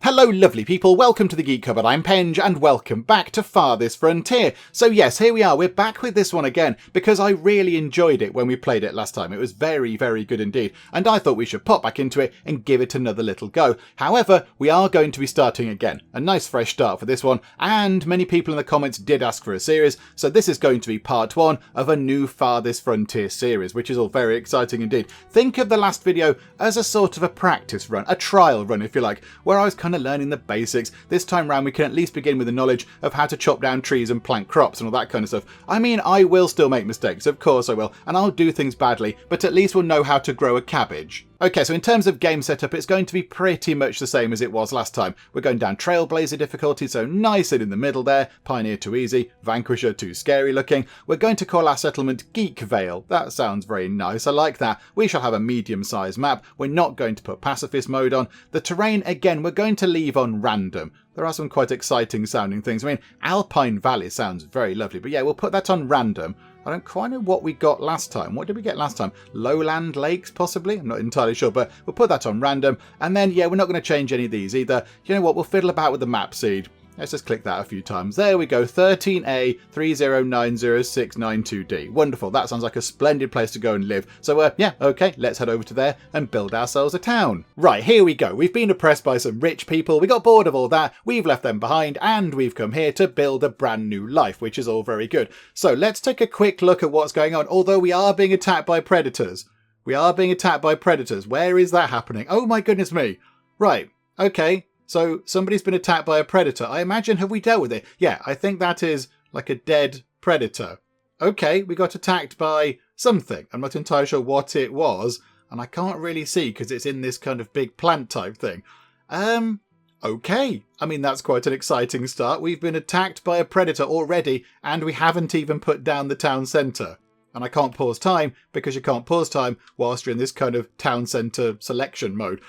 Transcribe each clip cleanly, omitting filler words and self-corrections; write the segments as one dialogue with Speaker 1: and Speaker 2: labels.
Speaker 1: Hello lovely people, welcome to the Geek Cupboard, I'm Penge and welcome back to Farthest Frontier. So yes, here we are, we're back with this one again because I really enjoyed it when we played it last time. It was very, very good indeed and I thought we should pop back into it and give it another little go. However, we are going to be starting again. A nice fresh start for this one and many people in the comments did ask for a series, so this is going to be part one of a new Farthest Frontier series, which is all very exciting indeed. Think of the last video as a sort of a practice run, a trial run if you like, where I was kind of learning the basics. This time round we can at least begin with the knowledge of how to chop down trees and plant crops and all that kind of stuff. I mean, I will still make mistakes, of course I will, and I'll do things badly, but at least we'll know how to grow a cabbage. Okay, so in terms of game setup, it's going to be pretty much the same as it was last time. We're going down Trailblazer difficulty, so nice and in the middle there. Pioneer too easy, Vanquisher too scary looking. We're going to call our settlement Geekvale. That sounds very nice, I like that. We shall have a medium-sized map. We're not going to put pacifist mode on. The terrain, again, we're going to leave on random. There are some quite exciting sounding things. I mean, Alpine Valley sounds very lovely, but yeah, we'll put that on random. I don't quite know what we got last time. What did we get last time? Lowland Lakes, possibly? I'm not entirely sure, but we'll put that on random. And then, yeah, we're not going to change any of these either. You know what? We'll fiddle about with the map seed. Let's just click that a few times. There we go, 13A 3090692D. Wonderful, that sounds like a splendid place to go and live. So yeah, okay, let's head over to there and build ourselves a town. Right, here we go. We've been oppressed by some rich people. We got bored of all that. We've left them behind and we've come here to build a brand new life, which is all very good. So let's take a quick look at what's going on. Although we are being attacked by predators. We are being attacked by predators. Where is that happening? Oh my goodness me. Right, okay. So somebody's been attacked by a predator. I imagine, have we dealt with it? Yeah, I think that is like a dead predator. Okay, we got attacked by something. I'm not entirely sure what it was, and I can't really see because it's in this kind of big plant type thing. Okay. I mean, that's quite an exciting start. We've been attacked by a predator already, and we haven't even put down the town centre. And I can't pause time because you can't pause time whilst you're in this kind of town centre selection mode.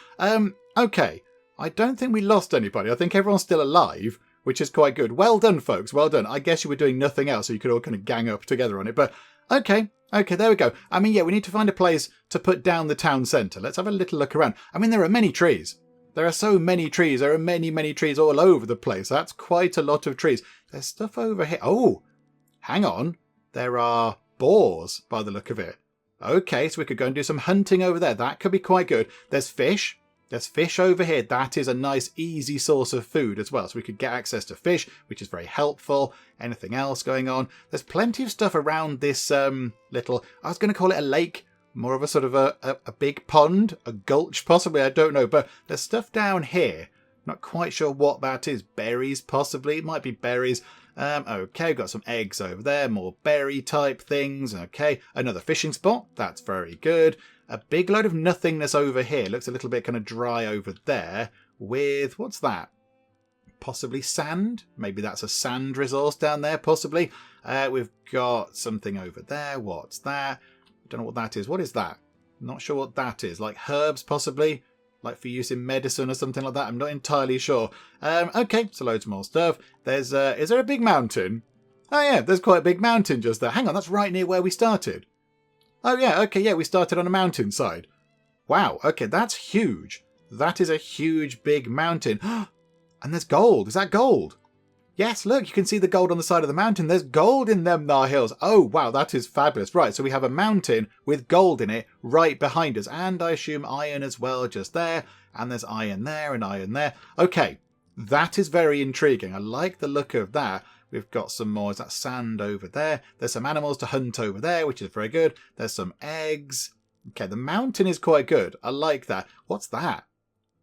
Speaker 1: Okay. I don't think we lost anybody. I think everyone's still alive, which is quite good. Well done, folks. Well done. I guess you were doing nothing else, so you could all kind of gang up together on it. But okay, there we go. I mean, yeah, we need to find a place to put down the town centre. Let's have a little look around. I mean, there are many trees. There are so many trees. There are many, many trees all over the place. That's quite a lot of trees. There's stuff over here. Oh, hang on. There are boars by the look of it. Okay, so we could go and do some hunting over there. That could be quite good. There's fish. There's fish over here. That is a nice, easy source of food as well. So we could get access to fish, which is very helpful. Anything else going on? There's plenty of stuff around this little... I was going to call it a lake. More of a sort of a big pond. A gulch, possibly. I don't know. But there's stuff down here. Not quite sure what that is. Berries, possibly. It might be berries. Okay, got some eggs over there. More berry type things. Okay, another fishing spot. That's very good. A big load of nothingness over here. Looks a little bit kind of dry over there with, what's that? Possibly sand? Maybe that's a sand resource down there, possibly. We've got something over there. What's that? Don't know what that is. What is that? Not sure what that is. Like herbs, possibly? Like for use in medicine or something like that? I'm not entirely sure. Okay, so loads more stuff. There's, is there a big mountain? Oh yeah, there's quite a big mountain just there. Hang on, that's right near where we started. Oh yeah, okay, yeah, we started on a mountainside. Wow, okay, that's huge. That is a huge, big mountain. And there's gold. Is that gold? Yes, look, you can see the gold on the side of the mountain. There's gold in them thar hills. Oh, wow, that is fabulous. Right, so we have a mountain with gold in it right behind us. And I assume iron as well, just there. And there's iron there and iron there. Okay, that is very intriguing. I like the look of that. We've got some more, is that sand over there? There's some animals to hunt over there, which is very good. There's some eggs. Okay, the mountain is quite good. I like that. What's that?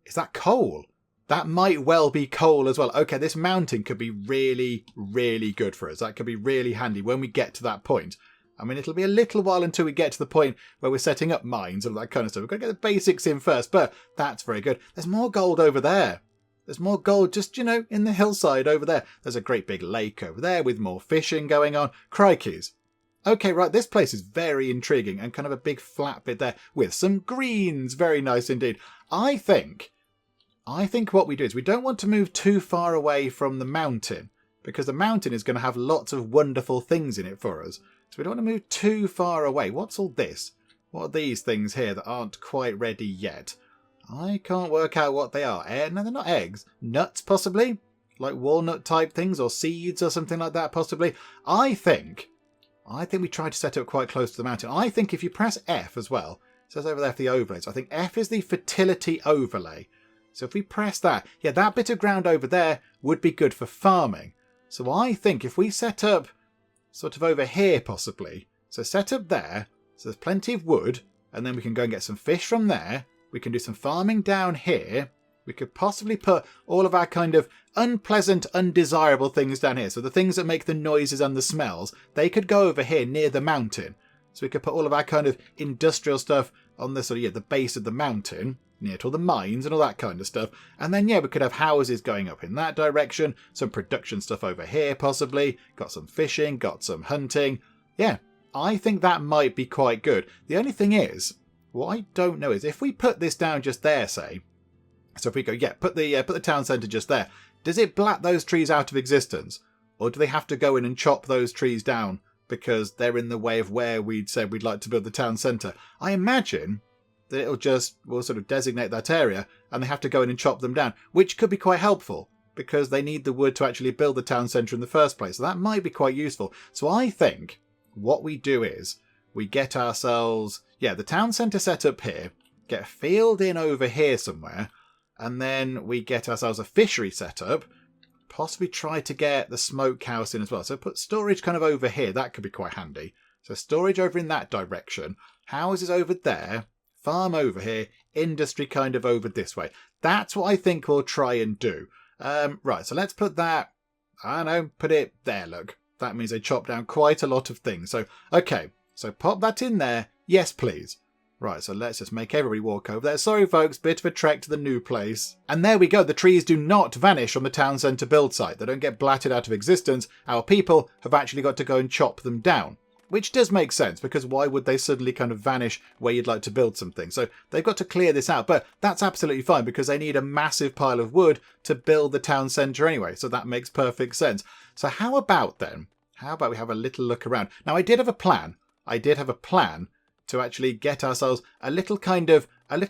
Speaker 1: Is that coal? That might well be coal as well. Okay, this mountain could be really, really good for us. That could be really handy when we get to that point. I mean, it'll be a little while until we get to the point where we're setting up mines and all that kind of stuff. We've got to get the basics in first, but that's very good. There's more gold over there. There's more gold just, you know, in the hillside over there. There's a great big lake over there with more fishing going on. Crikeys. Okay, right, this place is very intriguing and kind of a big flat bit there with some greens. Very nice indeed. I think what we do is we don't want to move too far away from the mountain because the mountain is going to have lots of wonderful things in it for us. So we don't want to move too far away. What's all this? What are these things here that aren't quite ready yet? I can't work out what they are. No, they're not eggs. Nuts, possibly? Like walnut type things or seeds or something like that, possibly. I think we tried to set it up quite close to the mountain. I think if you press F as well, it says over there for the overlays. I think F is the fertility overlay. So if we press that, yeah, that bit of ground over there would be good for farming. So I think if we set up sort of over here, possibly. So set up there. So there's plenty of wood. And then we can go and get some fish from there. We can do some farming down here. We could possibly put all of our kind of unpleasant, undesirable things down here. So the things that make the noises and the smells, they could go over here near the mountain. So we could put all of our kind of industrial stuff on the sort of, the base of the mountain, near to all the mines and all that kind of stuff. And then, we could have houses going up in that direction. Some production stuff over here, possibly. Got some fishing, got some hunting. Yeah, I think that might be quite good. The only thing is, what I don't know is if we put this down just there, say, so if we go, put the town centre just there, does it blat those trees out of existence? Or do they have to go in and chop those trees down because they're in the way of where we'd said we'd like to build the town centre? I imagine that we'll sort of designate that area and they have to go in and chop them down, which could be quite helpful because they need the wood to actually build the town centre in the first place. So that might be quite useful. So I think what we do is we get ourselves, the town centre set up here, get a field in over here somewhere, and then we get ourselves a fishery set up, possibly try to get the smokehouse in as well. So put storage kind of over here, that could be quite handy. So storage over in that direction, houses over there, farm over here, industry kind of over this way. That's what I think we'll try and do. Right, so let's put that, I don't know, put it there, look. That means they chop down quite a lot of things. So, okay, so pop that in there. Yes, please. Right, so let's just make everybody walk over there. Sorry, folks, bit of a trek to the new place. And there we go. The trees do not vanish from the town centre build site. They don't get blatted out of existence. Our people have actually got to go and chop them down. Which does make sense, because why would they suddenly kind of vanish where you'd like to build something? So they've got to clear this out, but that's absolutely fine because they need a massive pile of wood to build the town centre anyway. So that makes perfect sense. So how about we have a little look around? Now, I did have a plan to actually get ourselves a little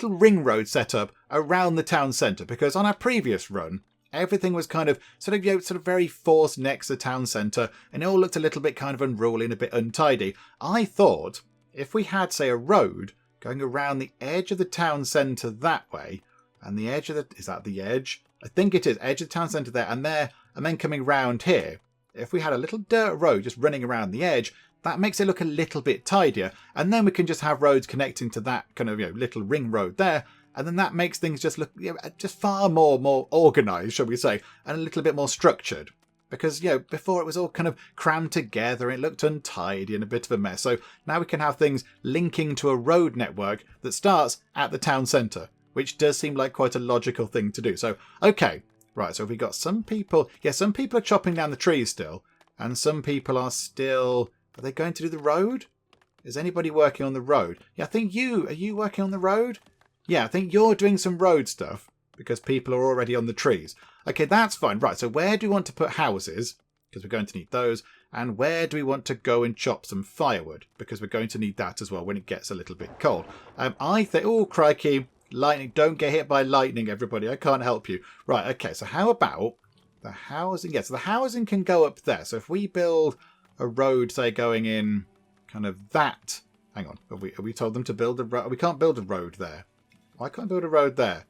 Speaker 1: ring road set up around the town centre, because on our previous run, everything was kind of sort of very forced next to the town centre, and it all looked a little bit kind of unruly and a bit untidy. I thought if we had, say, a road going around the edge of the town centre that way, and the edge of is that the edge? I think it is, edge of the town centre there, and then coming round here. If we had a little dirt road just running around the edge, that makes it look a little bit tidier. And then we can just have roads connecting to that kind of little ring road there. And then that makes things just look just far more organised, shall we say, and a little bit more structured. Because, before it was all kind of crammed together and it looked untidy and a bit of a mess. So now we can have things linking to a road network that starts at the town centre, which does seem like quite a logical thing to do. So, okay. Right, so we've got some people are chopping down the trees still, and some people are still, are they going to do the road? Is anybody working on the road? Yeah, I think are you working on the road? Yeah, I think you're doing some road stuff, because people are already on the trees. Okay, that's fine. Right, so where do we want to put houses? Because we're going to need those. And where do we want to go and chop some firewood? Because we're going to need that as well when it gets a little bit cold. I think, oh, crikey. Lightning, don't get hit by lightning, everybody. I can't help you. Right, okay, so how about the housing? Yes, the housing can go up there. So if we build a road, say, going in kind of that. Hang on, have we told them to build a road? We can't build a road there. Why can't I build a road there?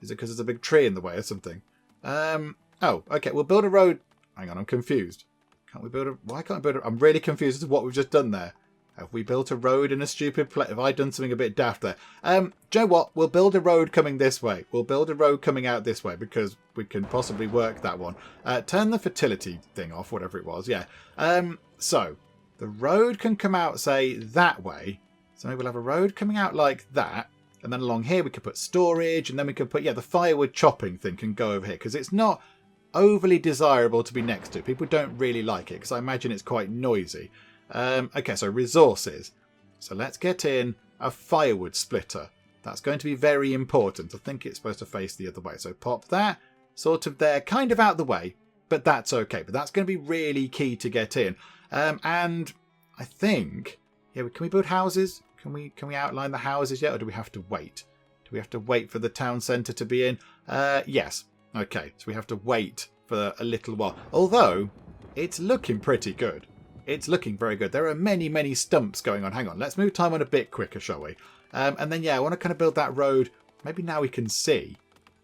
Speaker 1: Is it because there's a big tree in the way or something? Oh, okay, we'll build a road. Hang on, I'm confused. Why can't I build a... I'm really confused as to what we've just done there. Have we built a road in a stupid place? Have I done something a bit daft there? Do you know what? We'll build a road coming this way. We'll build a road coming out this way because we can possibly work that one. Turn the fertility thing off, whatever it was. Yeah. So the road can come out, say, that way. So maybe we'll have a road coming out like that. And then along here we could put storage. And then we could put, the firewood chopping thing can go over here. Because it's not overly desirable to be next to. People don't really like it because I imagine it's quite noisy. Okay, so resources. So let's get in a firewood splitter. That's going to be very important. I think it's supposed to face the other way. So pop that sort of there, kind of out the way, but that's okay. But that's going to be really key to get in. And I think, can we build houses? Can we outline the houses yet, or do we have to wait? Do we have to wait for the town centre to be in? Yes. Okay, so we have to wait for a little while. Although, it's looking pretty good. It's looking very good. There are many, many stumps going on. Hang on, let's move time on a bit quicker, shall we? And then, yeah, I want to kind of build that road. Maybe now we can see.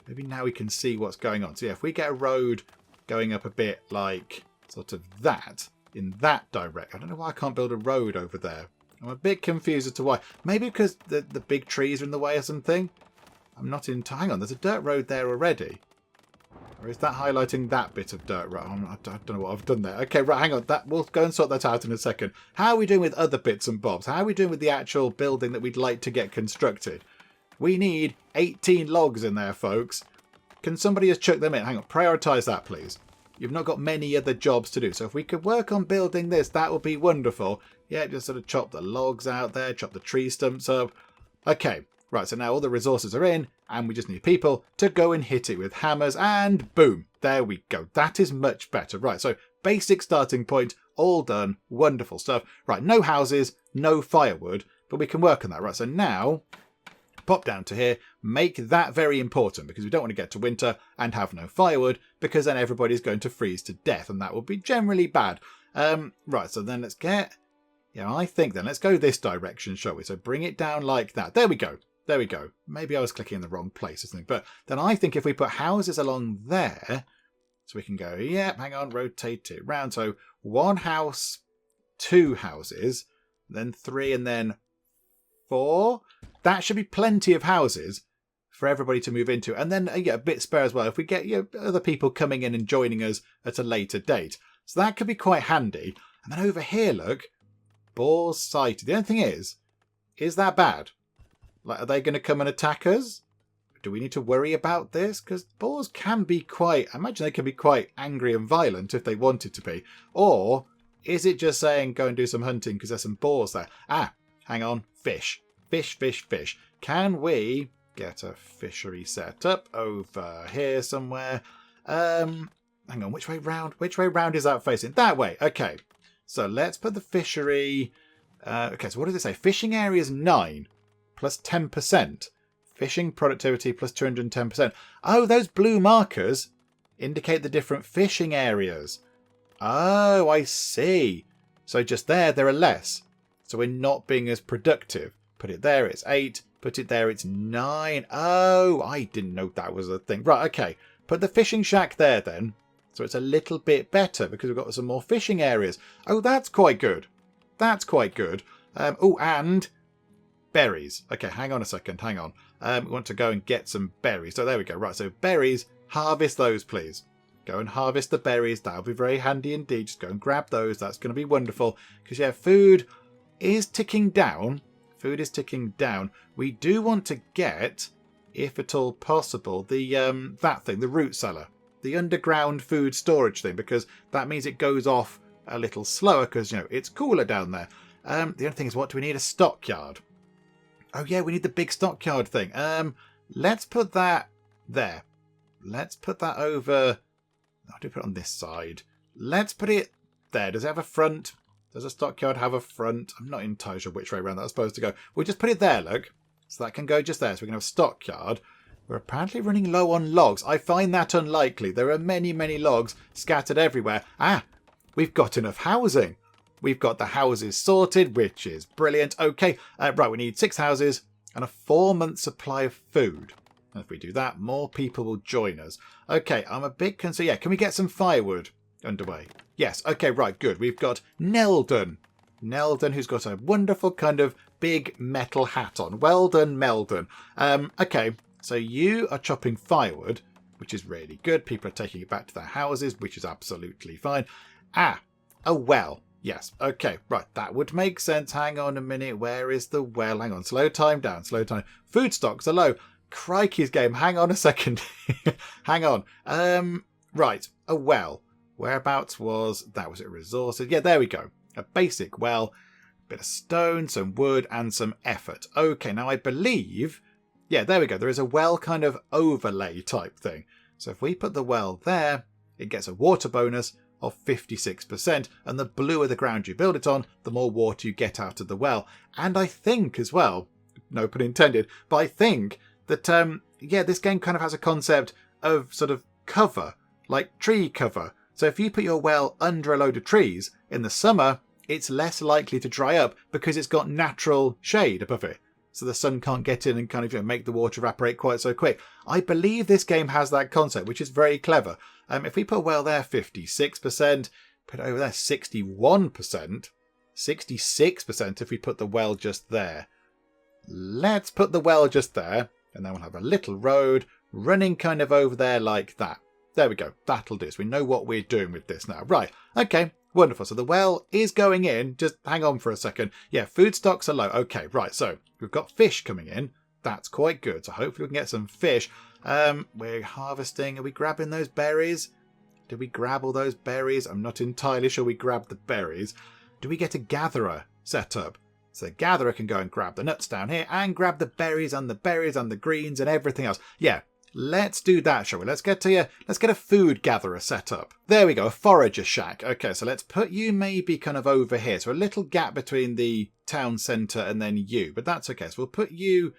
Speaker 1: Maybe now we can see what's going on. So, yeah, if we get a road going up a bit like sort of that, in that direction. I don't know why I can't build a road over there. I'm a bit confused as to why. Maybe because the big trees are in the way or something? I'm not in... Hang on, there's a dirt road there already. Or is that highlighting that bit of dirt road? I don't know what I've done there. Okay, right, hang on. We'll go and sort that out in a second. How are we doing with other bits and bobs? How are we doing with the actual building that we'd like to get constructed? We need 18 logs in there, folks. Can somebody just chuck them in? Hang on, prioritise that, please. You've not got many other jobs to do. So if we could work on building this, that would be wonderful. Yeah, just sort of chop the logs out there, chop the tree stumps up. Okay, right, so now all the resources are in, and we just need people to go and hit it with hammers, and boom, there we go. That is much better. Right, so basic starting point, all done, wonderful stuff. Right, no houses, no firewood, but we can work on that. Right, so now... pop down to here, make that very important because we don't want to get to winter and have no firewood because then everybody's going to freeze to death and that would be generally bad. Right, so then let's get... Yeah, I think then let's go this direction, shall we? So bring it down like that. There we go. There we go. Maybe I was clicking in the wrong place or something. But then I think if we put houses along there, so we can go, yeah, hang on, rotate it round. So 1 house, 2 houses, then 3 and then 4. That should be plenty of houses for everybody to move into. And then, yeah, a bit spare as well if we get other people coming in and joining us at a later date. So that could be quite handy. And then over here, look, Boars sighted. The only thing is that bad? Like, are they going to come and attack us? Do we need to worry about this? Because boars can be quite... I imagine they can be quite angry and violent if they wanted to be. Or is it just saying go and do some hunting because there's some boars there? Ah, hang on. Fish. Fish, fish, fish. Can we get a fishery set up over here somewhere? Hang on. Which way round? Which way round is that facing? That way. Okay. So let's put the fishery... okay, so what does it say? Fishing area is 9 plus 10%. Fishing productivity plus 210%. Oh, those blue markers indicate the different fishing areas. Oh, I see. So just there are less. So we're not being as productive. Put it there, it's 8. Put it there, it's 9. Oh, I didn't know that was a thing. Right, okay. Put the fishing shack there then. So it's a little bit better because we've got some more fishing areas. Oh, that's quite good. That's quite good. Oh, and berries. Okay, hang on a second. Hang on. We want to go and get some berries. So there we go. Right, so berries. Harvest those, please. Go and harvest the berries. That'll be very handy indeed. Just go and grab those. That's going to be wonderful. Because, yeah, food is ticking down. Food is ticking down. We do want to get, if at all possible, the that thing, the root cellar. The underground food storage thing, because that means it goes off a little slower because, you know, it's cooler down there. The only thing is, what do we need? A stockyard. Oh, yeah, we need the big stockyard thing. Let's put that there. Let's put that over... How do we put it on this side? Let's put it there. Does it have a front? Does a stockyard have a front? I'm not entirely sure which way around that's supposed to go. We'll just put it there, look. So that can go just there. So we can have a stockyard. We're apparently running low on logs. I find that unlikely. There are many, many logs scattered everywhere. Ah, we've got enough housing. We've got the houses sorted, which is brilliant. Okay, right, we need 6 houses and a 4-month supply of food. And if we do that, more people will join us. Okay, I'm a bit concerned. Yeah, can we get some firewood underway? Yes, okay, right, good. We've got Neldon. Neldon, who's got a wonderful kind of big metal hat on. Well done, Meldon. Okay, so you are chopping firewood, which is really good. People are taking it back to their houses, which is absolutely fine. Ah, a well. Yes, okay, right, that would make sense. Hang on a minute, where is the well? Hang on, slow time down, slow time. Food stocks are low. Crikey's game, hang on a second. Hang on. Right, a well. Whereabouts was that? Was it resources? Yeah, there we go. A basic well, a bit of stone, some wood, and some effort. Okay, now I believe... Yeah, there we go. There is a well kind of overlay type thing. So if we put the well there, it gets a water bonus of 56%. And the bluer the ground you build it on, the more water you get out of the well. And I think as well, no pun intended, but I think that, yeah, this game kind of has a concept of sort of cover, like tree cover. So if you put your well under a load of trees, in the summer, it's less likely to dry up because it's got natural shade above it. So the sun can't get in and kind of make the water evaporate quite so quick. I believe this game has that concept, which is very clever. If we put a well there, 56%, put it over there, 61%, 66% if we put the well just there. Let's put the well just there, and then we'll have a little road running kind of over there like that. There we go. That'll do. So we know what we're doing with this now. Right. Okay. Wonderful. So the well is going in. Just hang on for a second. Yeah, food stocks are low. Okay, right. So we've got fish coming in. That's quite good. So hopefully we can get some fish. We're harvesting. Are we grabbing those berries? Did we grab all those berries? I'm not entirely sure we grabbed the berries. Do we get a gatherer set up? So the gatherer can go and grab the nuts down here and grab the berries and the greens and everything else. Yeah. Let's do that, shall we? Let's get a food gatherer set up. There we go, a forager shack. Okay, so let's put you maybe kind of over here. So a little gap between the town centre and then you, but that's okay. So we'll put you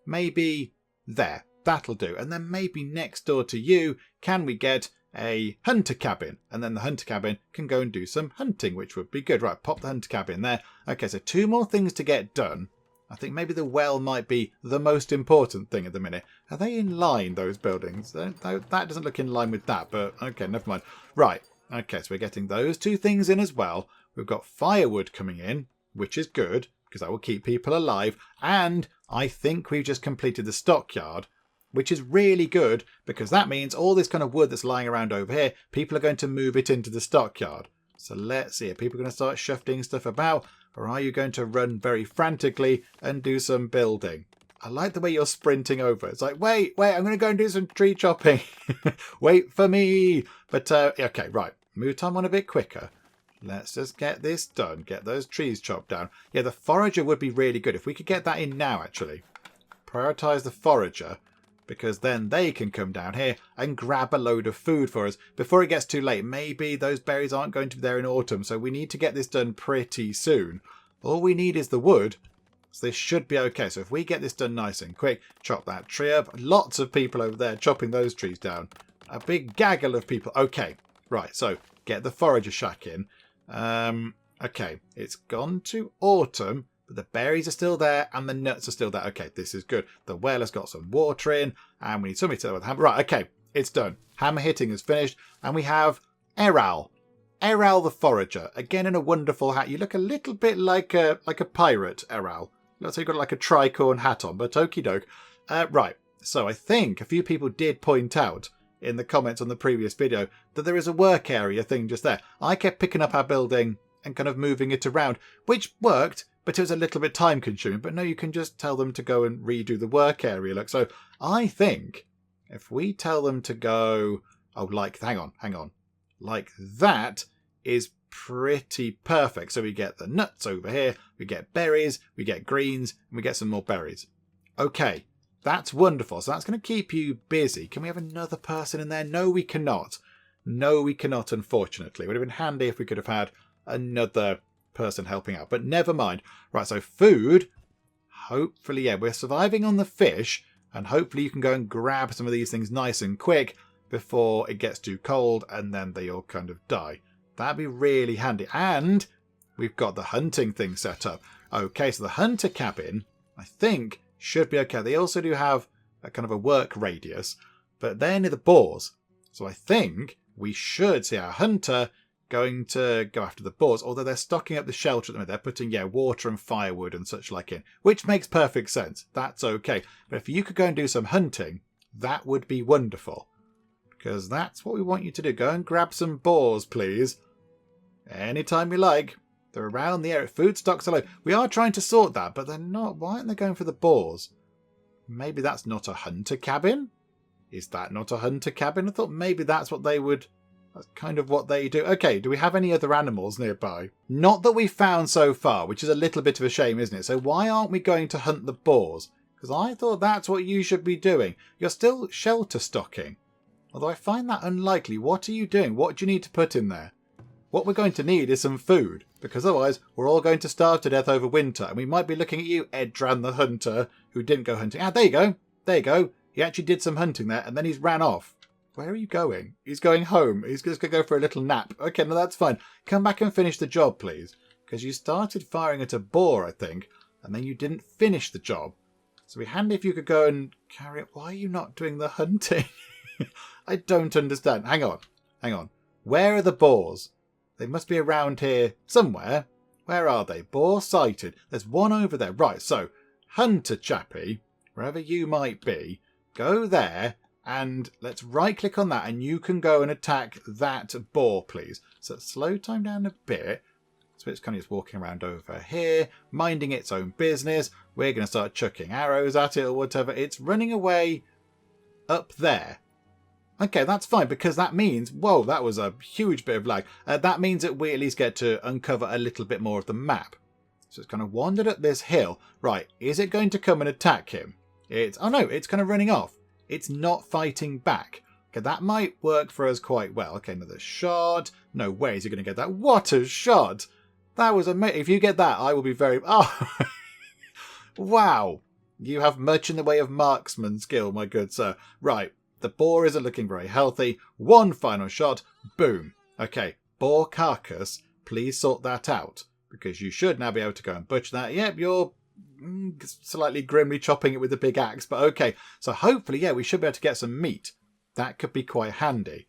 Speaker 1: maybe there. That'll do. And then maybe next door to you, can we get a hunter cabin? And then the hunter cabin can go and do some hunting, which would be good. Right, pop the hunter cabin there. Okay, so 2 more things to get done. I think maybe the well might be the most important thing at the minute. Are they in line, those buildings? That doesn't look in line with that, but okay, never mind. Right, okay, so we're getting those 2 things in as well. We've got firewood coming in, which is good, because that will keep people alive. And I think we've just completed the stockyard, which is really good, because that means all this kind of wood that's lying around over here, people are going to move it into the stockyard. So let's see, are people going to start shifting stuff about? Or are you going to run very frantically and do some building? I like the way you're sprinting over. It's like, wait, I'm going to go and do some tree chopping. Wait for me. But, okay, right. Move time on a bit quicker. Let's just get this done. Get those trees chopped down. Yeah, the forager would be really good. If we could get that in now, actually. Prioritise the forager. Because then they can come down here and grab a load of food for us before it gets too late. Maybe those berries aren't going to be there in autumn, so we need to get this done pretty soon. All we need is the wood, so this should be okay. So if we get this done nice and quick, chop that tree up. Lots of people over there chopping those trees down. A big gaggle of people. Okay, right, so get the forager shack in. Okay, it's gone to autumn. The berries are still there and the nuts are still there. Okay, this is good. The well has got some water in and we need somebody to do with the hammer. Right, okay, it's done. Hammer hitting is finished and we have Eral. Eral the forager. Again in a wonderful hat. You look a little bit like a pirate, Eral. Looks like you've got like a tricorn hat on, but okie doke. Right, so I think a few people did point out in the comments on the previous video that there is a work area thing just there. I kept picking up our building and kind of moving it around, which worked. But it was a little bit time consuming. But no, you can just tell them to go and redo the work area. Look, so I think if we tell them to go, oh, like, hang on. Like that is pretty perfect. So we get the nuts over here, we get berries, we get greens, and we get some more berries. Okay, that's wonderful. So that's going to keep you busy. Can we have another person in there? No, we cannot. No, we cannot, unfortunately. It would have been handy if we could have had another person helping out, but never mind. Right, so food, hopefully, yeah, we're surviving on the fish, and hopefully you can go and grab some of these things nice and quick before it gets too cold and then they all kind of die. That'd be really handy. And we've got the hunting thing set up. Okay, so the hunter cabin, I think, should be okay. They also do have a kind of a work radius, but they're near the boars. So I think we should see our hunter going to go after the boars, although they're stocking up the shelter at the minute. They're putting, water and firewood and such like in, which makes perfect sense. That's okay. But if you could go and do some hunting, that would be wonderful. Because that's what we want you to do. Go and grab some boars, please. Anytime you like. They're around the area. Food stocks are low. We are trying to sort that, but they're not. Why aren't they going for the boars? Maybe that's not a hunter cabin? Is that not a hunter cabin? I thought maybe that's what they would... That's kind of what they do. Okay, do we have any other animals nearby? Not that we've found so far, which is a little bit of a shame, isn't it? So why aren't we going to hunt the boars? Because I thought that's what you should be doing. You're still shelter stocking. Although I find that unlikely. What are you doing? What do you need to put in there? What we're going to need is some food, because otherwise we're all going to starve to death over winter. And we might be looking at you, Edran the hunter, who didn't go hunting. Ah, there you go. there you go. He actually did some hunting there, and then he's ran off. Where are you going? He's going home. He's just going to go for a little nap. Okay, no, that's fine. Come back and finish the job, please. Because you started firing at a boar, I think, and then you didn't finish the job. So it'd be handy if you could go and carry it. Why are you not doing the hunting? I don't understand. Hang on. Where are the boars? They must be around here somewhere. Where are they? Boar sighted. There's one over there. Right, so, hunter chappie, wherever you might be, go there. And let's right click on that and you can go and attack that boar, please. So slow time down a bit. So it's kind of just walking around over here, minding its own business. We're going to start chucking arrows at it or whatever. It's running away up there. Okay, that's fine because that means, whoa, that was a huge bit of lag. That means that we at least get to uncover a little bit more of the map. So it's kind of wandered up this hill. Right, is it going to come and attack him? Oh no, it's kind of running off. It's not fighting back. Okay, that might work for us quite well. Okay, another shot. No way is he going to get that. What a shot! That was amazing. If you get that, I will be very... Oh! Wow. You have much in the way of marksman skill, my good sir. Right, the boar isn't looking very healthy. One final shot. Boom. Okay, boar carcass, please sort that out. Because you should now be able to go and butcher that. Yep, you're... slightly grimly chopping it with a big axe, but okay. So hopefully, yeah, we should be able to get some meat. That could be quite handy.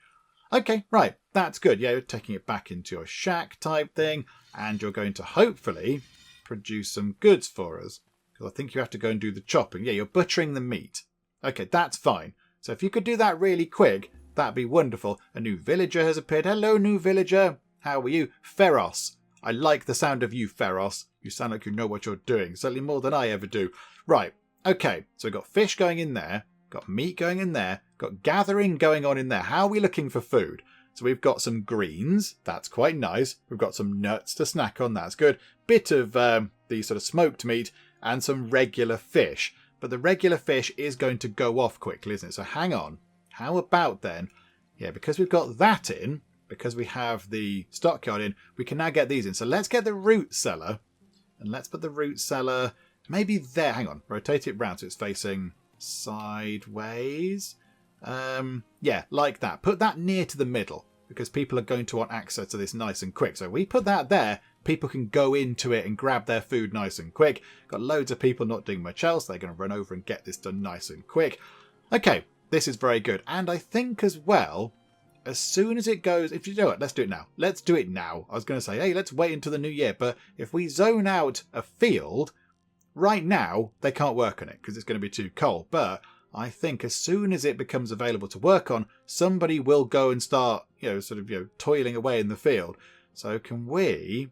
Speaker 1: Okay, right, that's good. Yeah, you're taking it back into your shack type thing, and you're going to hopefully produce some goods for us. Because I think you have to go and do the chopping. Yeah, you're butchering the meat. Okay, that's fine. So if you could do that really quick, that'd be wonderful. A new villager has appeared. Hello, new villager. How are you? Feros. I like the sound of you, Feros. You sound like you know what you're doing. Certainly more than I ever do. Right. Okay. So we've got fish going in there. Got meat going in there. Got gathering going on in there. How are we looking for food? So we've got some greens. That's quite nice. We've got some nuts to snack on. That's good. Bit of the sort of smoked meat and some regular fish. But the regular fish is going to go off quickly, isn't it? So hang on. How about then? Yeah, because we've got that in, because we have the stockyard in, we can now get these in. So let's get the root cellar. And let's put the root cellar maybe there. Hang on. Rotate it round so it's facing sideways. Yeah, like that. Put that near to the middle because people are going to want access to this nice and quick. So we put that there. People can go into it and grab their food nice and quick. Got loads of people not doing much else. They're going to run over and get this done nice and quick. Okay, this is very good. And I think as well, as soon as it goes, if you do it, let's do it now. Let's do it now. I was going to say, hey, let's wait until the new year. But if we zone out a field, right now, they can't work on it because it's going to be too cold. But I think as soon as it becomes available to work on, somebody will go and start, toiling away in the field. So can we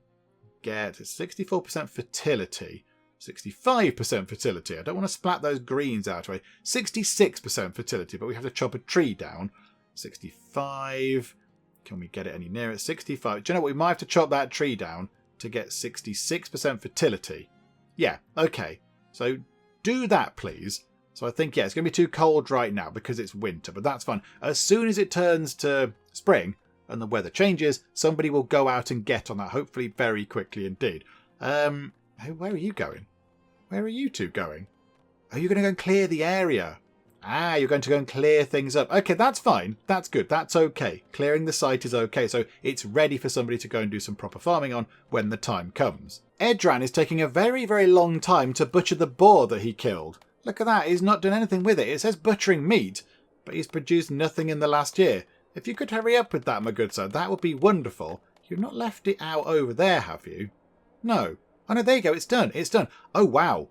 Speaker 1: get 64% fertility, 65% fertility? I don't want to splat those greens out away. 66% fertility, but we have to chop a tree down. 65. Can we get it any nearer? 65. Do you know what? We might have to chop that tree down to get 66% fertility. Yeah, okay. So do that, please. So I think, yeah, it's going to be too cold right now because it's winter, but that's fine. As soon as it turns to spring and the weather changes, somebody will go out and get on that, hopefully very quickly indeed. Where are you going? Where are you two going? Are you going to go and clear the area? Ah, you're going to go and clear things up. Okay, that's fine. That's good. That's okay. Clearing the site is okay. So it's ready for somebody to go and do some proper farming on when the time comes. Edran is taking a very, very long time to butcher the boar that he killed. Look at that. He's not done anything with it. It says butchering meat, but he's produced nothing in the last year. If you could hurry up with that, my good sir, that would be wonderful. You've not left it out over there, have you? No. Oh, no, there you go. It's done. It's done. Oh, wow.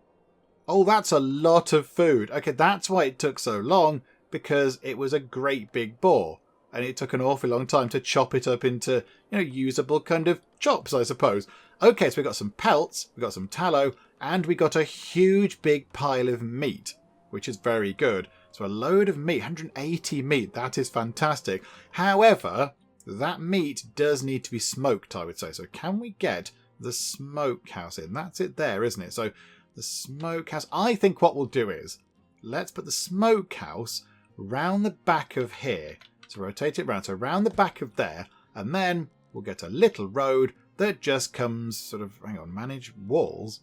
Speaker 1: Oh, that's a lot of food. Okay, that's why it took so long, because it was a great big boar. And it took an awfully long time to chop it up into, usable kind of chops, I suppose. Okay, so we got some pelts, we got some tallow, and we got a huge big pile of meat, which is very good. So a load of meat, 180 meat, that is fantastic. However, that meat does need to be smoked, I would say. So can we get the smokehouse in? That's it there, isn't it? So the smokehouse, I think what we'll do is, let's put the smokehouse round the back of here. So rotate it round, so round the back of there, and then we'll get a little road that just comes sort of, hang on, manage walls.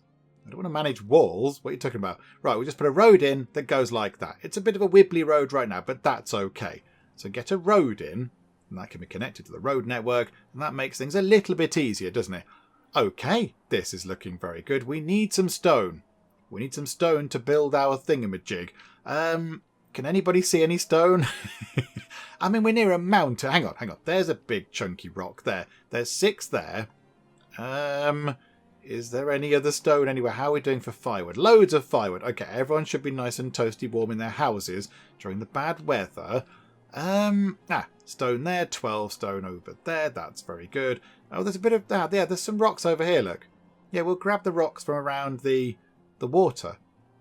Speaker 1: I don't want to manage walls. What are you talking about? Right, we'll just put a road in that goes like that. It's a bit of a wibbly road right now, but that's okay. So get a road in, and that can be connected to the road network, and that makes things a little bit easier, doesn't it? Okay, this is looking very good. We need some stone. We need some stone to build our thingamajig. Can anybody see any stone? I mean, we're near a mountain. Hang on. There's a big chunky rock there. There's 6 there. Is there any other stone anywhere? How are we doing for firewood? Loads of firewood. Okay, everyone should be nice and toasty warm in their houses during the bad weather. Stone there, 12 stone over there. That's very good. Oh, there's a bit of that. Yeah, there's some rocks over here, look. Yeah, we'll grab the rocks from around the water.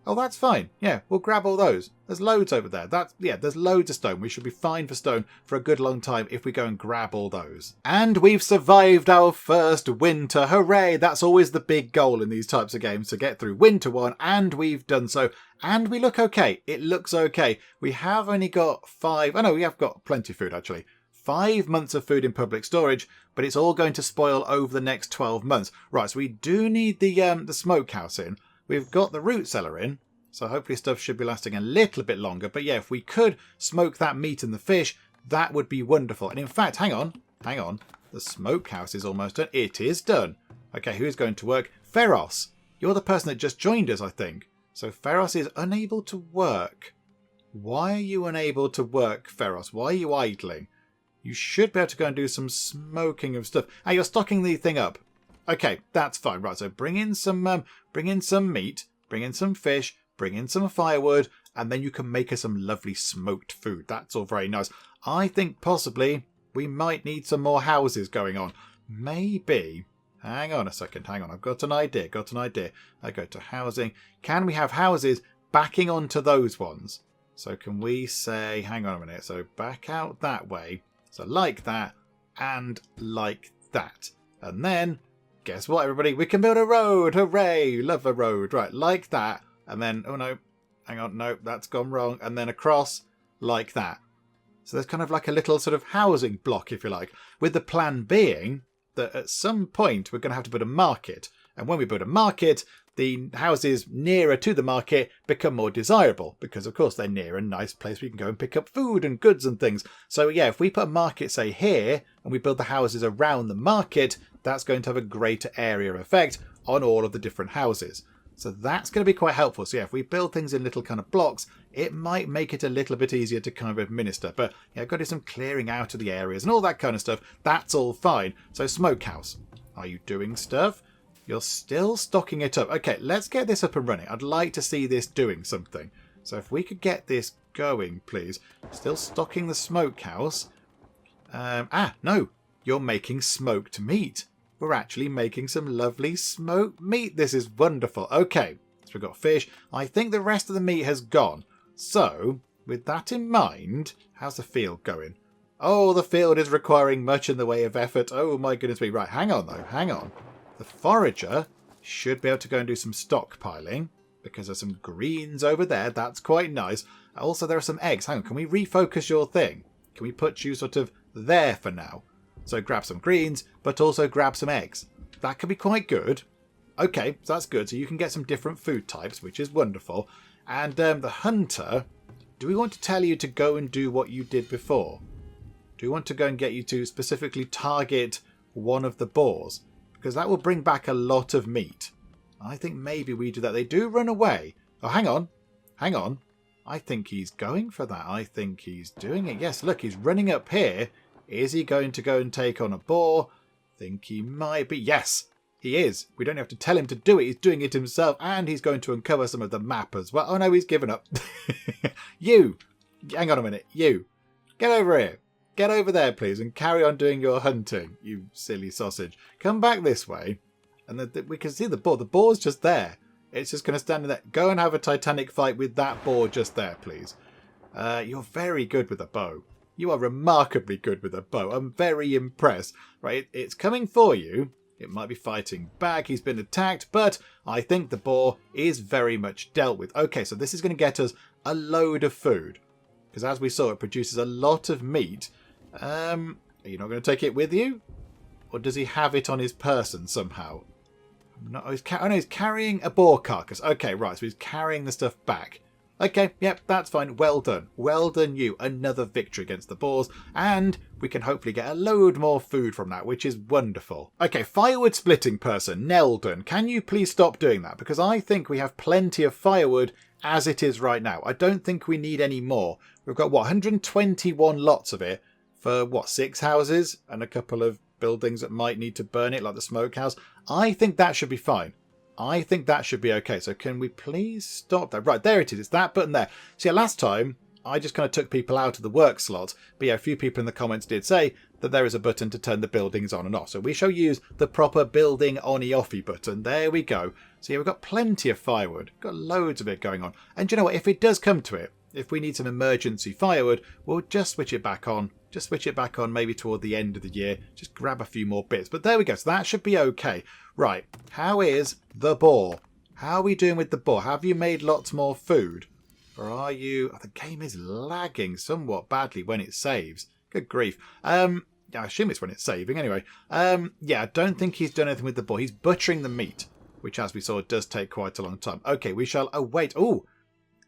Speaker 1: Oh, that's fine. Yeah, we'll grab all those. There's loads over there. There's loads of stone. We should be fine for stone for a good long time if we go and grab all those. And we've survived our first winter. Hooray! That's always the big goal in these types of games, to get through winter 1, and we've done so. And we look okay. It looks okay. We have only got 5... Oh, no, we have got plenty of food, actually. 5 months of food in public storage, but it's all going to spoil over the next 12 months. Right, so we do need the smokehouse in. We've got the root cellar in, so hopefully stuff should be lasting a little bit longer. But yeah, if we could smoke that meat and the fish, that would be wonderful. And in fact, hang on. The smokehouse is almost done. It is done. Okay, who's going to work? Feros. You're the person that just joined us, I think. So Feros is unable to work. Why are you unable to work, Feros? Why are you idling? You should be able to go and do some smoking of stuff. Ah, you're stocking the thing up. Okay, that's fine. Right, so bring in some meat, bring in some fish, bring in some firewood, and then you can make us some lovely smoked food. That's all very nice. I think possibly we might need some more houses going on. Maybe. Hang on a second. I've got an idea. I go to housing. Can we have houses backing onto those ones? So can we say, hang on a minute. So back out that way. So like that and like that. And then, guess what, everybody? We can build a road. Hooray. Love a road. Right, like that. And then, oh no, hang on, no, that's gone wrong. And then across like that. So there's kind of like a little sort of housing block, if you like, with the plan being that at some point we're going to have to build a market. And when we build a market, the houses nearer to the market become more desirable because, of course, they're near a nice place where you can go and pick up food and goods and things. So, yeah, if we put a market, say, here, and we build the houses around the market, that's going to have a greater area effect on all of the different houses. So that's going to be quite helpful. So yeah, if we build things in little kind of blocks, it might make it a little bit easier to kind of administer. But yeah, I've got to do some clearing out of the areas and all that kind of stuff. That's all fine. So smokehouse, are you doing stuff? You're still stocking it up. Okay, let's get this up and running. I'd like to see this doing something. So if we could get this going, please. Still stocking the smokehouse. No, you're making smoked meat. We're actually making some lovely smoked meat. This is wonderful. Okay, so we've got fish. I think the rest of the meat has gone. So, with that in mind, how's the field going? Oh, the field is requiring much in the way of effort. Oh my goodness me. Right, hang on though, hang on. The forager should be able to go and do some stockpiling because there's some greens over there. That's quite nice. Also, there are some eggs. Hang on, can we refocus your thing? Can we put you sort of there for now? So grab some greens, but also grab some eggs. That could be quite good. Okay, so that's good. So you can get some different food types, which is wonderful. And the hunter, do we want to tell you to go and do what you did before? Do we want to go and get you to specifically target one of the boars? Because that will bring back a lot of meat. I think maybe we do that. They do run away. Oh, hang on. I think he's going for that. I think he's doing it. Yes, look, he's running up here. Is he going to go and take on a boar? Think he might be. Yes, he is. We don't have to tell him to do it. He's doing it himself, and he's going to uncover some of the map as well. Oh no, he's given up. You, hang on a minute. You, get over here. Get over there, please, and carry on doing your hunting, you silly sausage. Come back this way, and we can see the boar. The boar's just there. It's just going to stand there. Go and have a titanic fight with that boar just there, please. You're very good with a bow. You are remarkably good with a bow. I'm very impressed. Right, it's coming for you. It might be fighting back. He's been attacked, but I think the boar is very much dealt with. Okay, so this is going to get us a load of food. Because as we saw, it produces a lot of meat. Are you not going to take it with you? Or does he have it on his person somehow? No, oh, he's carrying a boar carcass. Okay, right, so he's carrying the stuff back. Okay, yep, that's fine. Well done. Well done you. Another victory against the boars. And we can hopefully get a load more food from that, which is wonderful. Okay, firewood splitting person, Neldon, can you please stop doing that? Because I think we have plenty of firewood as it is right now. I don't think we need any more. We've got, what, 121 lots of it for, what, 6 houses? And a couple of buildings that might need to burn it, like the smokehouse. I think that should be fine. I think that should be okay. So can we please stop that? Right, there it is. It's that button there. So yeah, last time I just kind of took people out of the work slot. But yeah, a few people in the comments did say that there is a button to turn the buildings on and off. So we shall use the proper building on-y-offy button. There we go. So yeah, we've got plenty of firewood. Got loads of it going on. And you know what? If it does come to it, if we need some emergency firewood, we'll just switch it back on. Just switch it back on maybe toward the end of the year. Just grab a few more bits. But there we go. So that should be okay. Right. How is the boar? How are we doing with the boar? Have you made lots more food? Or are you... Oh, the game is lagging somewhat badly when it saves. Good grief. Yeah, I assume it's when it's saving anyway. Yeah, I don't think he's done anything with the boar. He's butchering the meat, which as we saw does take quite a long time. Okay, we shall await. Oh,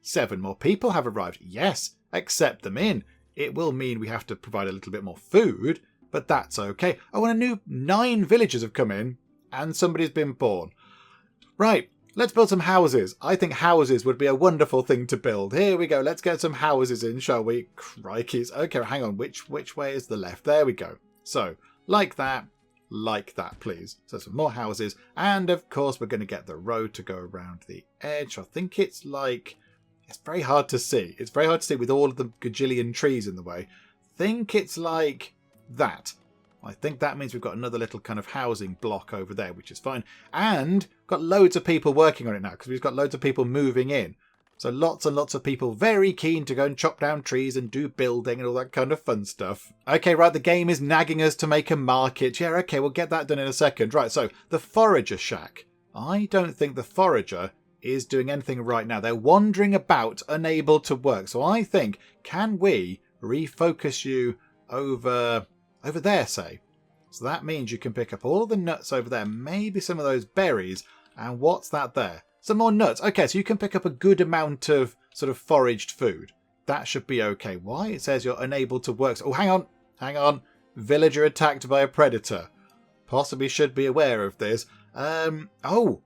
Speaker 1: 7 more people have arrived. Yes, accept them in. It will mean we have to provide a little bit more food, but that's okay. Oh, and a new 9 villagers have come in, and somebody's been born. Right, let's build some houses. I think houses would be a wonderful thing to build. Here we go. Let's get some houses in, shall we? Crikeys. Okay, hang on. Which way is the left? There we go. So, like that, please. So some more houses. And, of course, we're going to get the road to go around the edge. I think it's like... It's very hard to see. It's very hard to see with all of the gajillion trees in the way. I think it's like that. I think that means we've got another little kind of housing block over there, which is fine. And got loads of people working on it now because we've got loads of people moving in. So lots and lots of people very keen to go and chop down trees and do building and all that kind of fun stuff. Okay, right, the game is nagging us to make a market. Yeah, okay, we'll get that done in a second. Right, so the forager shack. I don't think the forager is doing anything right now. They're wandering about, unable to work. So I think, can we refocus you over there, say? So that means you can pick up all the nuts over there, maybe some of those berries. And what's that there? Some more nuts. Okay, so you can pick up a good amount of sort of foraged food. That should be okay. Why? It says you're unable to work. Oh, hang on. Villager attacked by a predator. Possibly should be aware of this. Oh,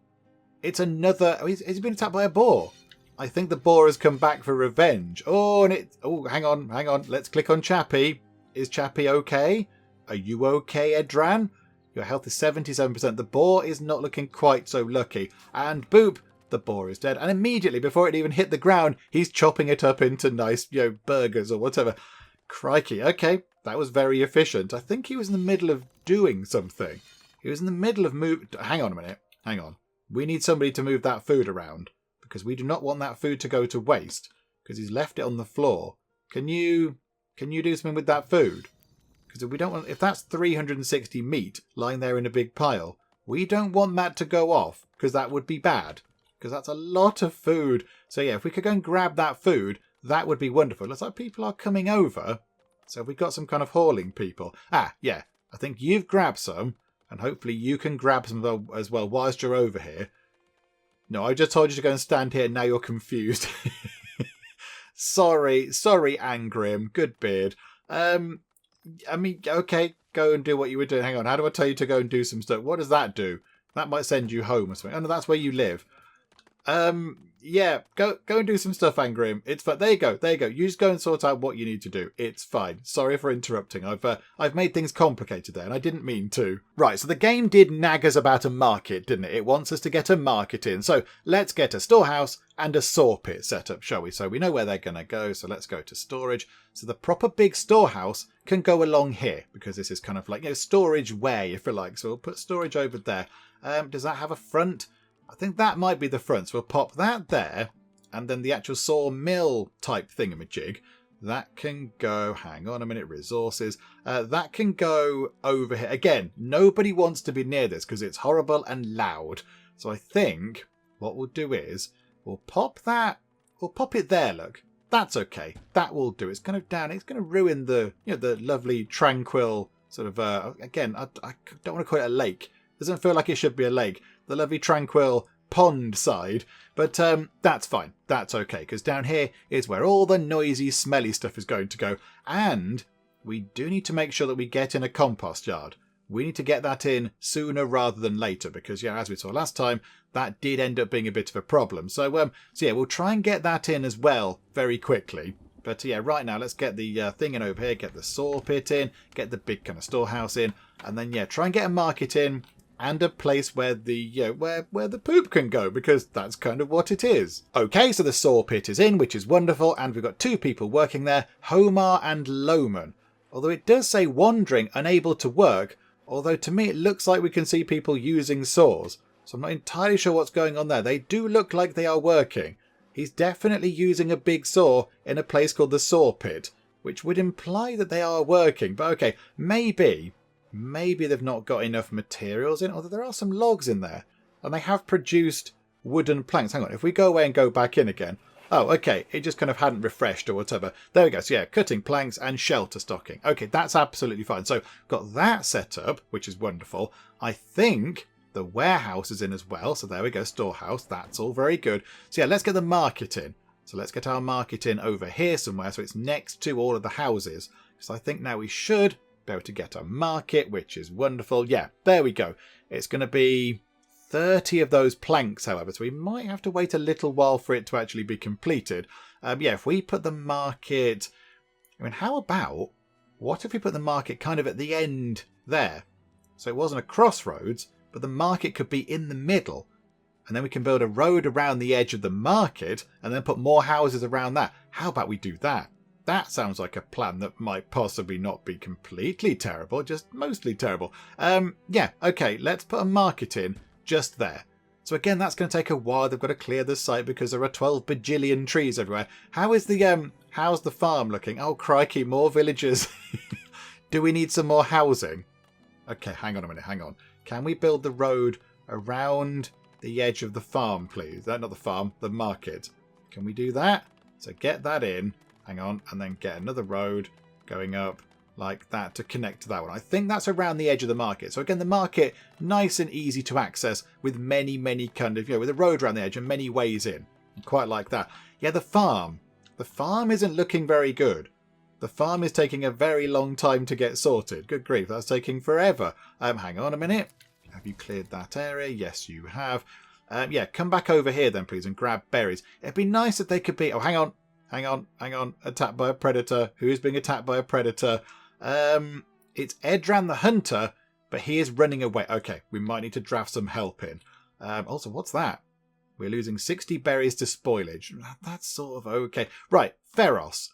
Speaker 1: it's another... Oh, he's been attacked by a boar. I think the boar has come back for revenge. Oh, and it... Oh, hang on. Let's click on Chappie. Is Chappie okay? Are you okay, Edran? Your health is 77%. The boar is not looking quite so lucky. And boop, the boar is dead. And immediately, before it even hit the ground, he's chopping it up into nice, burgers or whatever. Crikey. Okay, that was very efficient. I think he was in the middle of doing something. He was in the middle of Hang on a minute. Hang on. We need somebody to move that food around because we do not want that food to go to waste because he's left it on the floor. Can you do something with that food? Because we don't want, if that's 360 meat lying there in a big pile, we don't want that to go off because that would be bad because that's a lot of food. So yeah, if we could go and grab that food, that would be wonderful. Looks like people are coming over. So we've got some kind of hauling people. Ah, yeah, I think you've grabbed some. And hopefully you can grab some as well whilst you're over here. No, I just told you to go and stand here. Now you're confused. Sorry, Angrim. Good beard. I mean, okay, go and do what you were doing. Hang on, how do I tell you to go and do some stuff? What does that do? That might send you home or something. Oh, no, that's where you live. Yeah, go and do some stuff, Angrim. It's fine. There you go. You just go and sort out what you need to do. It's fine. Sorry for interrupting. I've made things complicated there, and I didn't mean to. Right, so the game did nag us about a market, didn't it? It wants us to get a market in. So let's get a storehouse and a saw pit set up, shall we? So we know where they're going to go. So let's go to storage. So the proper big storehouse can go along here because this is kind of like, storage way, if you like. So we'll put storage over there. Does that have a front? I think that might be the front. So we'll pop that there. And then the actual sawmill type thingamajig. That can go... Hang on a minute. Resources. That can go over here. Again, nobody wants to be near this because it's horrible and loud. So I think what we'll do is we'll pop that... We'll pop it there, look. That's okay. That will do. It's kind of down. It's going to ruin the, the lovely, tranquil sort of... again, I don't want to call it a lake. Doesn't feel like it should be a lake. the lovely tranquil pond side. But that's fine. That's okay, because down here is where all the noisy, smelly stuff is going to go. And we do need to make sure that we get in a compost yard. We need to get that in sooner rather than later, because, yeah, as we saw last time, that did end up being a bit of a problem. So yeah, we'll try and get that in as well very quickly. But yeah, right now, let's get the thing in over here, get the saw pit in, get the big kind of storehouse in, and then, yeah, try and get a market in and a place where the where the poop can go, because that's kind of what it is. Okay, so the saw pit is in, which is wonderful, and we've got 2 people working there, Homar and Loman. Although it does say wandering, unable to work, although to me it looks like we can see people using saws. So I'm not entirely sure what's going on there. They do look like they are working. He's definitely using a big saw in a place called the saw pit, which would imply that they are working. But okay, maybe they've not got enough materials in, although there are some logs in there. And they have produced wooden planks. Hang on, if we go away and go back in again. Oh, okay, it just kind of hadn't refreshed or whatever. There we go. So yeah, cutting planks and shelter stocking. Okay, that's absolutely fine. So got that set up, which is wonderful. I think the warehouse is in as well. So there we go, storehouse. That's all very good. So yeah, let's get the market in. So let's get our market in over here somewhere. So it's next to all of the houses. So I think now we should be able to get a market, which is wonderful. Yeah, there we go. It's going to be 30 of those planks, however, so we might have to wait a little while for it to actually be completed. Yeah, if we put the market... I mean, how about... What if we put the market kind of at the end there? So it wasn't a crossroads, but the market could be in the middle. And then we can build a road around the edge of the market and then put more houses around that. How about we do that? That sounds like a plan that might possibly not be completely terrible, just mostly terrible. Yeah, okay, let's put a market in just there. So again, that's going to take a while. They've got to clear the site because there are 12 bajillion trees everywhere. How's the farm looking? Oh, crikey, more villagers. Do we need some more housing? Okay, hang on a minute, hang on. Can we build the road around the edge of the farm, please? Not the farm, the market. Can we do that? So get that in. Hang on, and then get another road going up like that to connect to that one. I think that's around the edge of the market. So again, the market, nice and easy to access with many kind of, with a road around the edge and many ways in. Quite like that. Yeah, the farm. The farm isn't looking very good. The farm is taking a very long time to get sorted. Good grief, that's taking forever. Hang on a minute. Have you cleared that area? Yes, you have. Yeah, come back over here then, please, and grab berries. It'd be nice if they could be... Oh, hang on. Attacked by a predator. Who is being attacked by a predator? It's Edran the hunter, but he is running away. Okay, we might need to draft some help in. Also, what's that? We're losing 60 berries to spoilage. That's sort of okay. Right, Feros.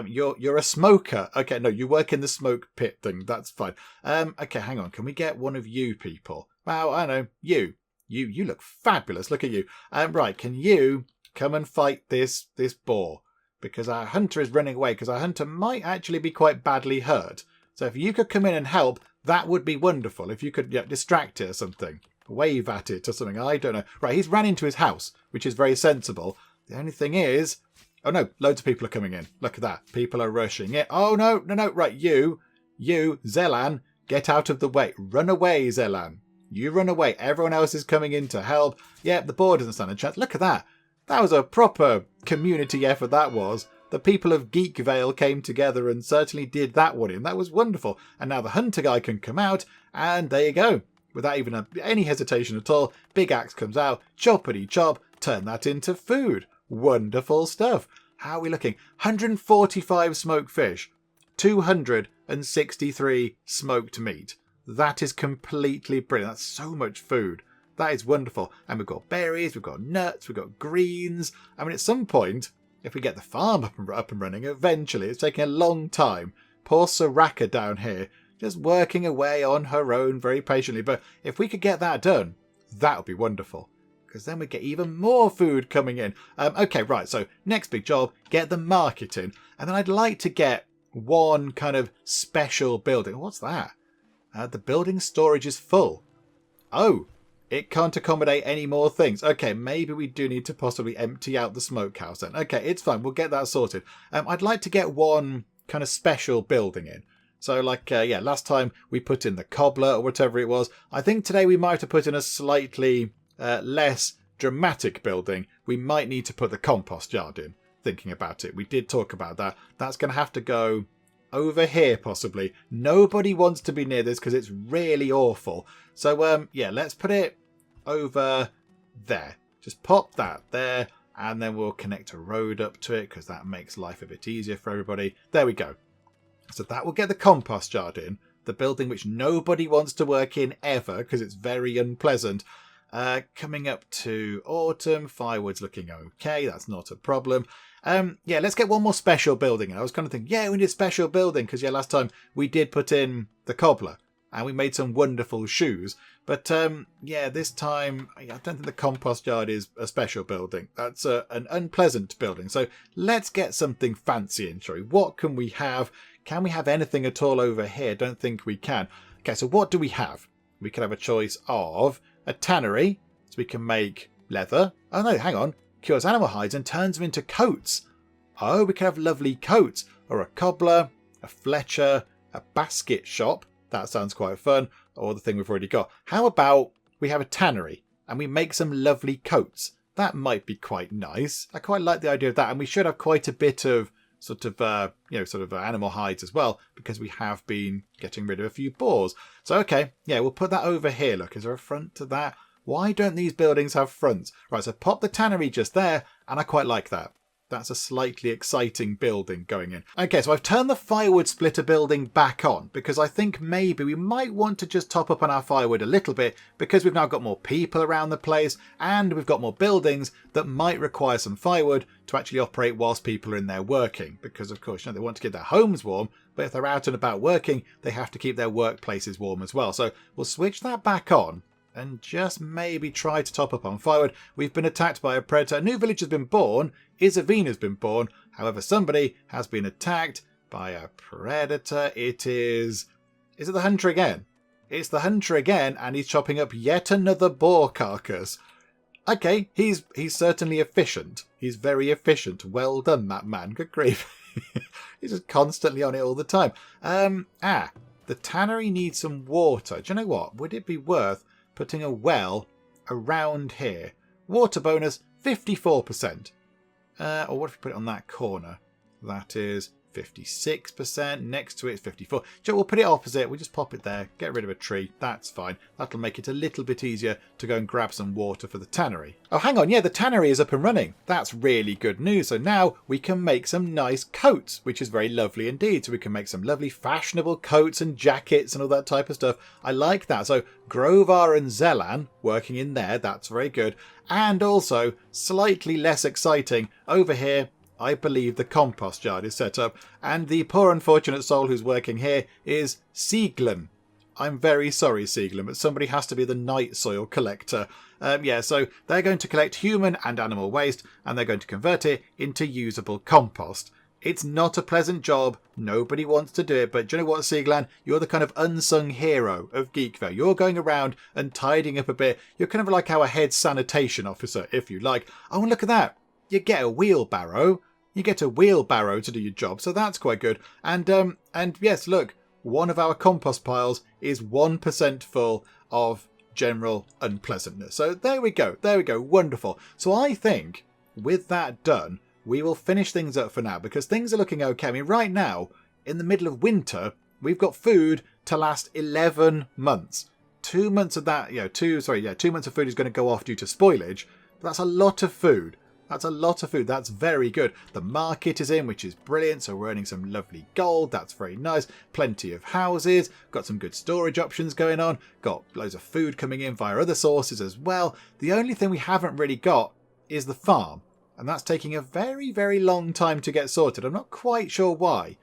Speaker 1: You're a smoker. Okay, no, you work in the smoke pit thing. That's fine. Okay, hang on. Can we get one of you people? Wow, I know. You look fabulous. Look at you. Right, can you come and fight this boar? Because our hunter is running away, because our hunter might actually be quite badly hurt. So if you could come in and help, that would be wonderful. If you could distract it or something. Wave at it or something. I don't know. Right, he's ran into his house, which is very sensible. The only thing is... Oh no, loads of people are coming in. Look at that. People are rushing it. Oh no. Right, you, Zelan, get out of the way. Run away, Zelan. You run away. Everyone else is coming in to help. Yeah, the boar doesn't stand a chance. Look at that. That was a proper community effort, that was. The people of Geekvale came together and certainly did that one in. That was wonderful. And now the hunter guy can come out, and there you go. Without even any hesitation at all, big axe comes out, choppity chop, turn that into food. Wonderful stuff. How are we looking? 145 smoked fish, 263 smoked meat. That is completely brilliant. That's so much food. That is wonderful. And we've got berries, we've got nuts, we've got greens. I mean, at some point, if we get the farm up and running, eventually, it's taking a long time. Poor Soraka down here, just working away on her own very patiently. But if we could get that done, that would be wonderful. Because then we get even more food coming in. Okay, right, so next big job, get the market in. And then I'd like to get one kind of special building. What's that? The building storage is full. Oh, it can't accommodate any more things. Okay, maybe we do need to possibly empty out the smokehouse then. Okay, it's fine. We'll get that sorted. I'd like to get one kind of special building in. So like, yeah, last time we put in the cobbler or whatever it was. I think today we might have put in a slightly less dramatic building. We might need to put the compost yard in, thinking about it. We did talk about that. That's going to have to go over here, possibly. Nobody wants to be near this because it's really awful. So, yeah, let's put it over there. Just pop that there, and then we'll connect a road up to it because that makes life a bit easier for everybody. There we go. So that will get the compost yard in, the building which nobody wants to work in ever because it's very unpleasant. Coming up to autumn, firewood's looking okay. That's not a problem. Yeah, let's get one more special building. And I was kind of thinking, yeah, we need a special building because, yeah, last time we did put in the cobbler and we made some wonderful shoes. But, yeah, this time I don't think the compost yard is a special building. That's an unpleasant building. So let's get something fancy in, shall we? What can we have? Can we have anything at all over here? Don't think we can. Okay, so what do we have? We can have a choice of a tannery, so we can make leather. Oh no, hang on. Cures animal hides and turns them into coats. Oh, we can have lovely coats. Or a cobbler, a fletcher, a basket shop. That sounds quite fun. Or the thing we've already got. How about we have a tannery and we make some lovely coats? That might be quite nice. I quite like the idea of that. And we should have quite a bit of sort of, animal hides as well, because we have been getting rid of a few boars. So, okay, yeah, we'll put that over here. Look, is there a front to that? Why don't these buildings have fronts? Right, so pop the tannery just there, and I quite like that. That's a slightly exciting building going in. Okay, so I've turned the firewood splitter building back on because I think maybe we might want to just top up on our firewood a little bit because we've now got more people around the place and we've got more buildings that might require some firewood to actually operate whilst people are in there working. Because, of course, they want to keep their homes warm, but if they're out and about working, they have to keep their workplaces warm as well. So we'll switch that back on and just maybe try to top up on firewood. We've been attacked by a predator. A new village has been born. Isavina's been born. However, somebody has been attacked by a predator. It is it the hunter again? It's the hunter again, and he's chopping up yet another boar carcass. Okay, he's certainly efficient. He's very efficient. Well done, that man. Good grief. He's just constantly on it all the time. The tannery needs some water. Do you know what? Would it be worth putting a well around here? Water bonus 54%. Or what if we put it on that corner? That is 56%. Next to it is 54%. So we'll put it opposite. We'll just pop it there. Get rid of a tree. That's fine. That'll make it a little bit easier to go and grab some water for the tannery. Oh, hang on. Yeah, the tannery is up and running. That's really good news. So now we can make some nice coats, which is very lovely indeed. So we can make some lovely fashionable coats and jackets and all that type of stuff. I like that. So Grovar and Zelan working in there. That's very good. And also, slightly less exciting, over here, I believe the compost yard is set up, and the poor unfortunate soul who's working here is Sieglen. I'm very sorry, Sieglen, but somebody has to be the night soil collector. Yeah, so they're going to collect human and animal waste, and they're going to convert it into usable compost. It's not a pleasant job. Nobody wants to do it. But do you know what, Sieglan? You're the kind of unsung hero of Geekvale. You're going around and tidying up a bit. You're kind of like our head sanitation officer, if you like. Oh, and look at that. You get a wheelbarrow. You get a wheelbarrow to do your job. So that's quite good. And yes, look, one of our compost piles is 1% full of general unpleasantness. So there we go. There we go. Wonderful. So I think with that done, we will finish things up for now because things are looking okay. I mean, right now, in the middle of winter, we've got food to last 11 months. 2 months of that, 2 months of food is going to go off due to spoilage. But that's a lot of food. That's a lot of food. That's very good. The market is in, which is brilliant. So we're earning some lovely gold. That's very nice. Plenty of houses. Got some good storage options going on. Got loads of food coming in via other sources as well. The only thing we haven't really got is the farm. And that's taking a very, very long time to get sorted. I'm not quite sure why.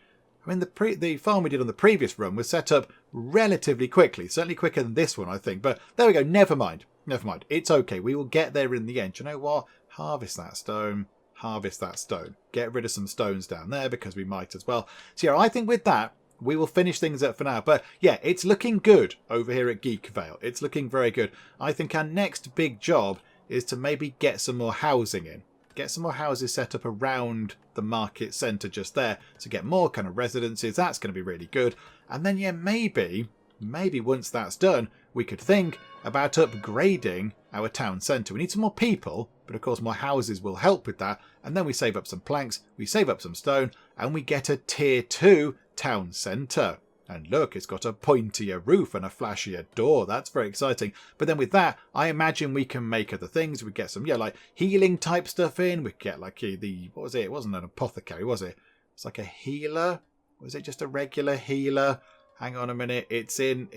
Speaker 1: I mean, the farm we did on the previous run was set up relatively quickly. Certainly quicker than this one, I think. But there we go. Never mind. Never mind. It's okay. We will get there in the end. Do you know what? Harvest that stone. Harvest that stone. Get rid of some stones down there because we might as well. So yeah, I think with that, we will finish things up for now. But yeah, it's looking good over here at Geekvale. It's looking very good. I think our next big job is to maybe get some more housing in. Get some more houses set up around the market centre just there to get more kind of residences. That's going to be really good. And then, yeah, maybe once that's done, we could think about upgrading our town centre. We need some more people, but of course more houses will help with that. And then we save up some planks, we save up some stone, and we get a tier 2 town centre. And look, it's got a pointier roof and a flashier door. That's very exciting. But then with that, I imagine we can make other things. We get some, yeah, like healing type stuff in. We get like what was it? It wasn't an apothecary, was it? It's like a healer. Was it just a regular healer? Hang on a minute. It's in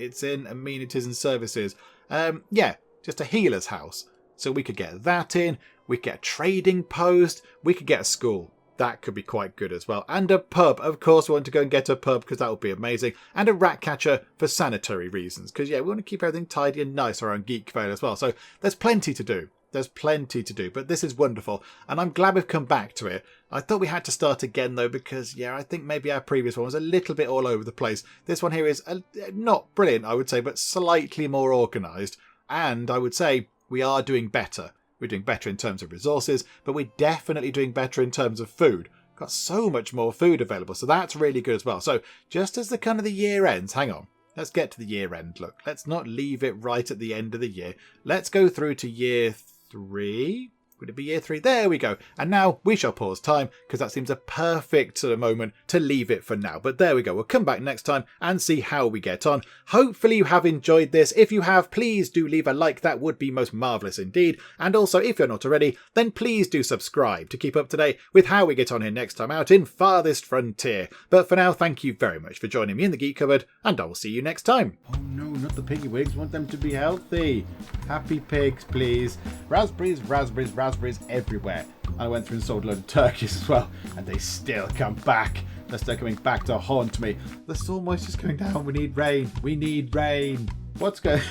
Speaker 1: amenities and services. Yeah, just a healer's house. So we could get that in. We could get a trading post. We could get a school. That could be quite good as well. And a pub. Of course, we want to go and get a pub because that would be amazing. And a rat catcher for sanitary reasons. Because, yeah, we want to keep everything tidy and nice around Geekvale as well. So there's plenty to do. There's plenty to do. But this is wonderful. And I'm glad we've come back to it. I thought we had to start again, though, because, yeah, I think maybe our previous one was a little bit all over the place. This one here is not brilliant, I would say, but slightly more organised. And I would say we are doing better. We're doing better in terms of resources, but we're definitely doing better in terms of food. Got so much more food available, so that's really good as well. So just as the kind of the year ends, hang on, let's get to the year end. Look, let's not leave it right at the end of the year. Let's go through to year 3. Would it be year 3? There we go. And now we shall pause time because that seems a perfect sort of moment to leave it for now. But there we go. We'll come back next time and see how we get on. Hopefully you have enjoyed this. If you have, please do leave a like. That would be most marvellous indeed. And also, if you're not already, then please do subscribe to keep up to date with how we get on here next time out in Farthest Frontier. But for now, thank you very much for joining me in the Geek Cupboard, and I will see you next time. Oh no, not the piggy wigs. Want them to be healthy. Happy pigs, please. Raspberries, raspberries, raspberries everywhere. I went through and sold a load of turkeys as well, and they still come back. They're still coming back to haunt me. The soil moisture's going down. We need rain. We need rain. What's going